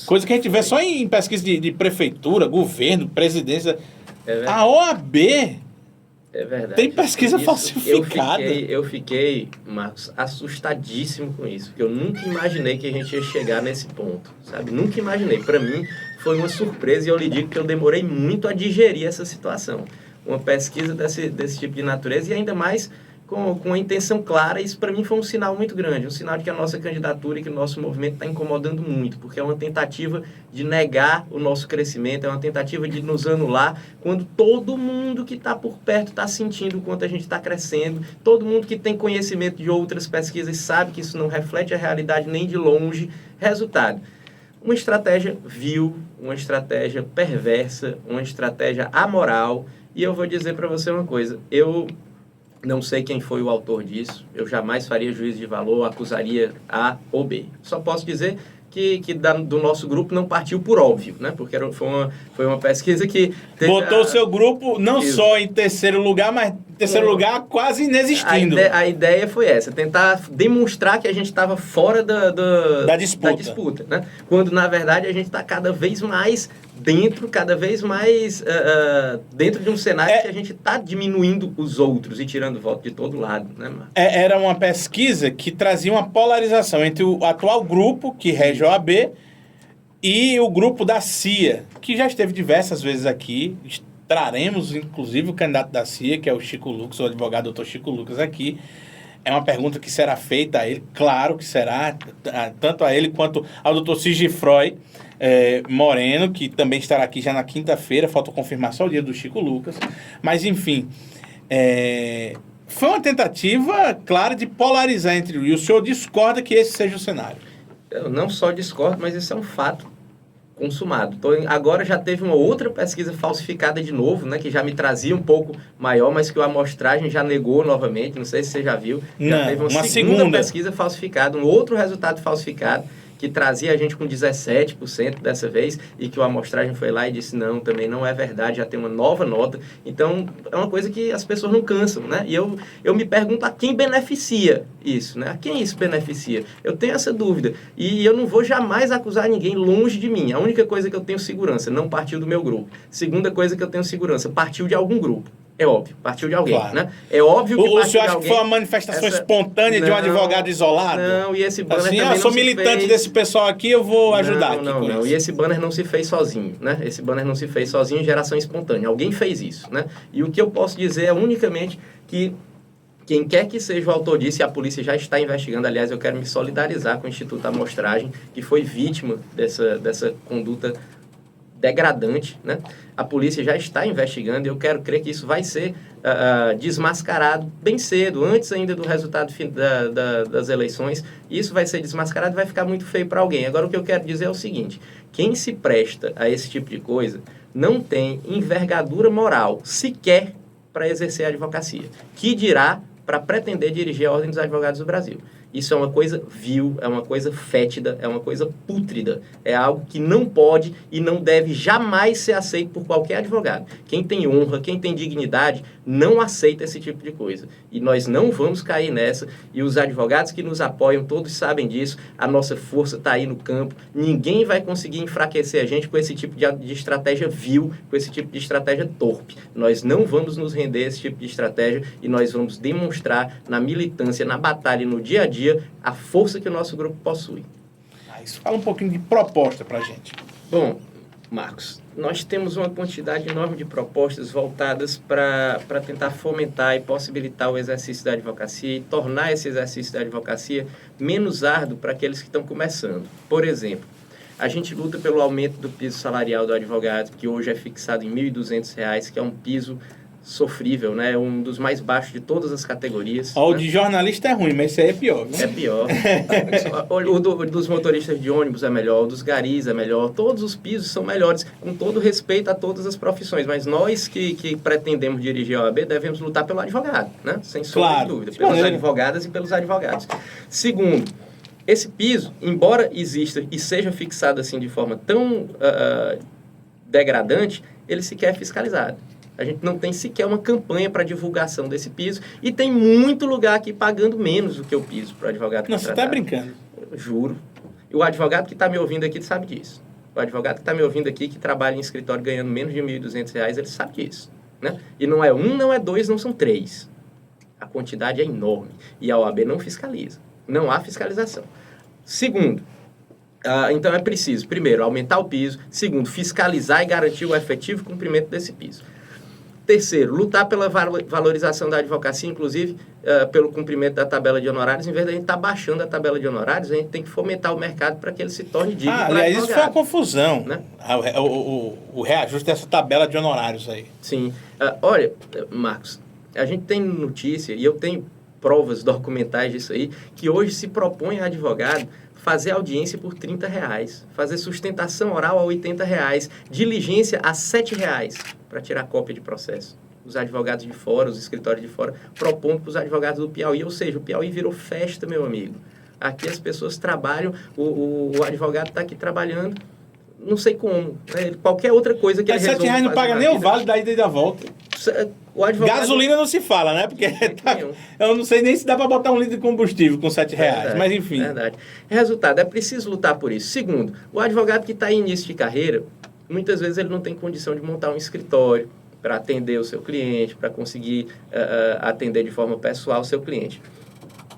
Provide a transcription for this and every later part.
Coisa que a gente vê só em pesquisa de prefeitura, governo, presidência. É verdade. A OAB É verdade. tem pesquisa falsificada. Eu fiquei, Marcos, assustadíssimo com isso. Porque eu nunca imaginei que a gente ia chegar nesse ponto, sabe? Nunca imaginei. Para mim, foi uma surpresa e eu lhe digo que eu demorei muito a digerir essa situação. Uma pesquisa desse tipo de natureza e ainda mais com a intenção clara. Isso para mim foi um sinal muito grande, um sinal de que a nossa candidatura e que o nosso movimento está incomodando muito, porque é uma tentativa de negar o nosso crescimento, é uma tentativa de nos anular, quando todo mundo que está por perto está sentindo o quanto a gente está crescendo, todo mundo que tem conhecimento de outras pesquisas sabe que isso não reflete a realidade nem de longe. Resultado: uma estratégia vil, uma estratégia perversa, uma estratégia amoral. E eu vou dizer para você uma coisa, eu não sei quem foi o autor disso, eu jamais faria juízo de valor, acusaria A ou B. Só posso dizer que do nosso grupo não partiu por óbvio, né? Porque foi uma pesquisa que... Botou o seu grupo não Isso. só em terceiro lugar, mas em terceiro lugar quase inexistindo. A ideia foi essa, tentar demonstrar que a gente estava fora da disputa, né? Quando, na verdade, a gente está cada vez mais dentro de um cenário que a gente está diminuindo os outros e tirando voto de todo lado, né, Marcos? Era uma pesquisa que trazia uma polarização entre o atual grupo, que rege a OAB, e o grupo da CIA, que já esteve diversas vezes aqui. Traremos, inclusive, o candidato da CIA, que é o Chico Lucas, o advogado doutor Chico Lucas, aqui. É uma pergunta que será feita a ele, claro que será, tanto a ele quanto ao doutor Sigifroy Moreno, que também estará aqui já na quinta-feira, falta confirmar só o dia do Chico Lucas. Mas, enfim, foi uma tentativa clara de polarizar entre o... E o senhor discorda que esse seja o cenário? Eu não só discordo, mas isso é um fato consumado. Agora já teve uma outra pesquisa falsificada de novo, né, que já me trazia um pouco maior, mas que a amostragem já negou novamente, não sei se você já viu. Já teve uma segunda pesquisa falsificada, um outro resultado falsificado, que trazia a gente com 17% dessa vez, e que a amostragem foi lá e disse, não, também não é verdade, já tem uma nova nota. Então, é uma coisa que as pessoas não cansam, né? E eu me pergunto a quem beneficia isso, né? A quem isso beneficia? Eu tenho essa dúvida. E eu não vou jamais acusar ninguém longe de mim. A única coisa que eu tenho segurança, não partiu do meu grupo. Segunda coisa que eu tenho segurança, partiu de algum grupo. É óbvio, partiu de alguém, claro, né? É óbvio que partiu de alguém. O senhor acha que foi uma manifestação espontânea de um advogado isolado? Não, e esse banner assim, também eu sou militante desse pessoal aqui, eu vou ajudar aqui com isso. E esse banner não se fez sozinho, né? Esse banner não se fez sozinho em geração espontânea. Alguém fez isso, né? E o que eu posso dizer é unicamente que quem quer que seja o autor disso, e a polícia já está investigando, aliás, eu quero me solidarizar com o Instituto Amostragem, que foi vítima dessa conduta degradante, né? A polícia já está investigando e eu quero crer que isso vai ser desmascarado bem cedo, antes ainda do resultado das eleições. Isso vai ser desmascarado e vai ficar muito feio para alguém. Agora, o que eu quero dizer é o seguinte: quem se presta a esse tipo de coisa não tem envergadura moral sequer para exercer a advocacia, que dirá para pretender dirigir a Ordem dos Advogados do Brasil. Isso é uma coisa vil, é uma coisa fétida, é uma coisa pútrida. É algo que não pode e não deve jamais ser aceito por qualquer advogado. Quem tem honra, quem tem dignidade, não aceita esse tipo de coisa. E nós não vamos cair nessa. E os advogados que nos apoiam, todos sabem disso. A nossa força está aí no campo. Ninguém vai conseguir enfraquecer a gente com esse tipo de estratégia vil, com esse tipo de estratégia torpe. Nós não vamos nos render a esse tipo de estratégia e nós vamos demonstrar na militância, na batalha, no dia a dia, a força que o nosso grupo possui. Isso fala um pouquinho de proposta para a gente. Bom, Marcos, nós temos uma quantidade enorme de propostas voltadas para tentar fomentar e possibilitar o exercício da advocacia e tornar esse exercício da advocacia menos árduo para aqueles que estão começando. Por exemplo, a gente luta pelo aumento do piso salarial do advogado, que hoje é fixado em R$ 1.200, que é um piso sofrível, né? Um dos mais baixos de todas as categorias. O de jornalista é ruim, mas esse aí é pior, né? É pior. O dos motoristas de ônibus é melhor, o dos garis é melhor, todos os pisos são melhores, com todo respeito a todas as profissões, mas nós que pretendemos dirigir a OAB devemos lutar pelo advogado, né? Sem sombra de dúvida, pelas advogadas e pelos advogados. Segundo, esse piso, embora exista e seja fixado assim de forma tão degradante, ele sequer é fiscalizado. A gente não tem sequer uma campanha para divulgação desse piso e tem muito lugar aqui pagando menos do que o piso para o advogado contratado. Não, você está brincando. Juro. E o advogado que está me ouvindo aqui sabe disso. O advogado que está me ouvindo aqui, que trabalha em escritório ganhando menos de R$ 1.200, ele sabe disso. Né? E não é um, não é dois, não são três. A quantidade é enorme. E a OAB não fiscaliza. Não há fiscalização. Segundo, então é preciso, primeiro, aumentar o piso. Segundo, fiscalizar e garantir o efetivo cumprimento desse piso. Terceiro, lutar pela valorização da advocacia, inclusive pelo cumprimento da tabela de honorários. Em vez de a gente estar baixando a tabela de honorários, a gente tem que fomentar o mercado para que ele se torne digno para aliás, advogado. isso foi uma confusão, né? O reajuste dessa tabela de honorários aí. Sim. Olha, Marcos, a gente tem notícia, e eu tenho provas documentais disso aí, que hoje se propõe a advogado fazer audiência por R$30, fazer sustentação oral a R$80, diligência a R$7 para tirar cópia de processo. Os advogados de fora, os escritórios de fora, propondo para os advogados do Piauí, ou seja, o Piauí virou festa, meu amigo. Aqui as pessoas trabalham, o advogado está aqui trabalhando, não sei como, né? Qualquer outra coisa que ele resolva R$7 não paga nem o vale da ida e da volta. O advogado... Gasolina não se fala, né? Porque eu não sei nem se dá para botar um litro de combustível com R$7, verdade, mas enfim. Verdade. Resultado, é preciso lutar por isso. Segundo, o advogado que está em início de carreira, muitas vezes ele não tem condição de montar um escritório para atender o seu cliente, para conseguir atender de forma pessoal o seu cliente.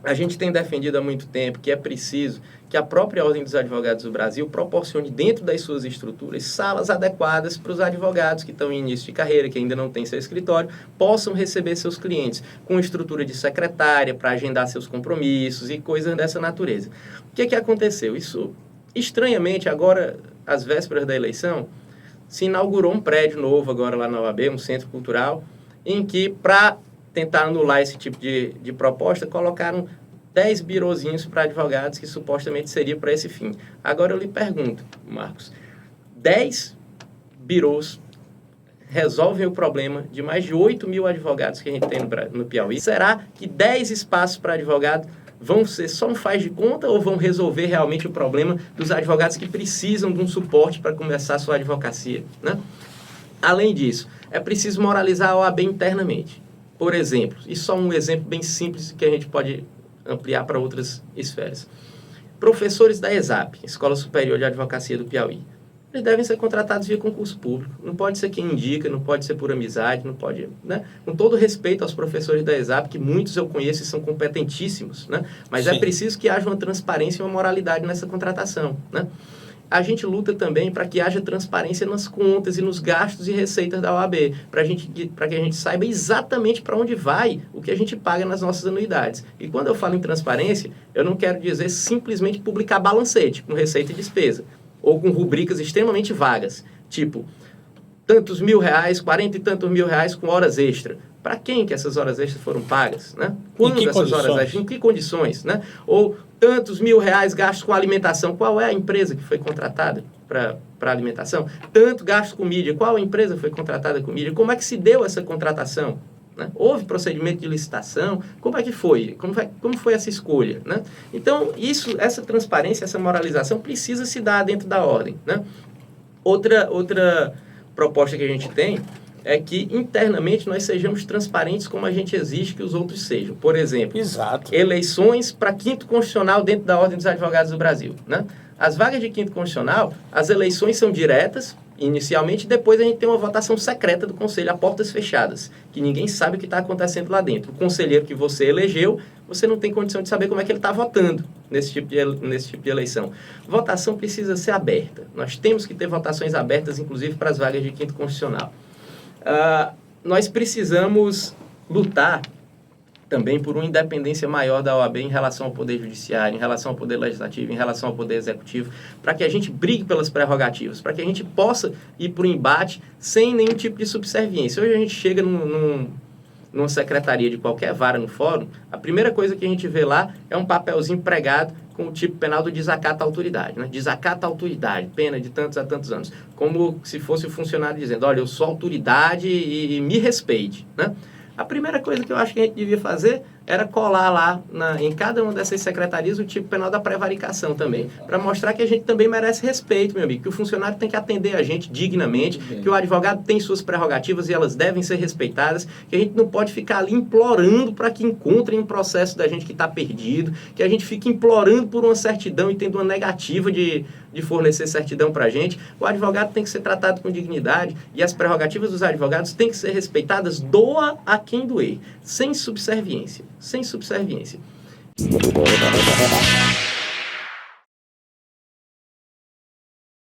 A gente tem defendido há muito tempo que é preciso que a própria Ordem dos Advogados do Brasil proporcione dentro das suas estruturas salas adequadas para os advogados que estão em início de carreira, que ainda não têm seu escritório, possam receber seus clientes com estrutura de secretária para agendar seus compromissos e coisas dessa natureza. O que aconteceu? Isso, estranhamente, agora, às vésperas da eleição, se inaugurou um prédio novo agora lá na OAB, um centro cultural, em que, para tentar anular esse tipo de proposta, colocaram 10 birozinhos para advogados que supostamente seria para esse fim. Agora eu lhe pergunto, Marcos, 10 birôs resolvem o problema de mais de 8 mil advogados que a gente tem no Piauí? Será que 10 espaços para advogado vão ser só um faz de conta ou vão resolver realmente o problema dos advogados que precisam de um suporte para começar a sua advocacia, né? Além disso, é preciso moralizar a OAB internamente. Por exemplo, e só um exemplo bem simples que a gente pode ampliar para outras esferas. Professores da ESAP, Escola Superior de Advocacia do Piauí, eles devem ser contratados via concurso público. Não pode ser quem indica, não pode ser por amizade, não pode, né? Com todo respeito aos professores da ESAP, que muitos eu conheço e são competentíssimos, né? Mas é preciso que haja uma transparência e uma moralidade nessa contratação, né? A gente luta também para que haja transparência nas contas e nos gastos e receitas da OAB, para que a gente saiba exatamente para onde vai o que a gente paga nas nossas anuidades. E quando eu falo em transparência, eu não quero dizer simplesmente publicar balancete com receita e despesa, ou com rubricas extremamente vagas, tipo, tantos R$1.000, 40 e tantos R$1.000 com horas extra. Para quem que essas horas extras foram pagas, né? Quando essas horas extras, em que condições, né? Ou tantos R$1.000 gastos com alimentação, qual é a empresa que foi contratada para alimentação? Tanto gasto com mídia, qual a empresa foi contratada com mídia? Como é que se deu essa contratação? Né? Houve procedimento de licitação? Como é que foi? Como foi essa escolha? Né? Então, essa transparência, essa moralização precisa se dar dentro da ordem. Né? Outra proposta que a gente tem é que internamente nós sejamos transparentes como a gente exige que os outros sejam. Por exemplo, eleições para quinto constitucional dentro da Ordem dos Advogados do Brasil. Né? As vagas de quinto constitucional, as eleições são diretas, inicialmente, depois a gente tem uma votação secreta do conselho a portas fechadas, que ninguém sabe o que está acontecendo lá dentro. O conselheiro que você elegeu, você não tem condição de saber como é que ele está votando nesse tipo de eleição. Votação precisa ser aberta. Nós temos que ter votações abertas, inclusive para as vagas de quinto constitucional. Nós precisamos lutar também por uma independência maior da OAB em relação ao Poder Judiciário, em relação ao Poder Legislativo, em relação ao Poder Executivo, para que a gente brigue pelas prerrogativas, para que a gente possa ir para o embate sem nenhum tipo de subserviência. Hoje a gente chega numa secretaria de qualquer vara no fórum, a primeira coisa que a gente vê lá é um papelzinho pregado com o tipo penal do desacato à autoridade. Né? Desacato à autoridade, pena de tantos a tantos anos. Como se fosse o funcionário dizendo, olha, eu sou autoridade e me respeite. Né? A primeira coisa que eu acho que a gente devia fazer era colar lá em cada uma dessas secretarias o tipo penal da prevaricação também, para mostrar que a gente também merece respeito, meu amigo, que o funcionário tem que atender a gente dignamente, que o advogado tem suas prerrogativas e elas devem ser respeitadas, que a gente não pode ficar ali implorando para que encontrem um processo da gente que está perdido, que a gente fique implorando por uma certidão e tendo uma negativa de fornecer certidão para a gente. O advogado tem que ser tratado com dignidade e as prerrogativas dos advogados têm que ser respeitadas, doa a quem doer, sem subserviência. Sem subserviência.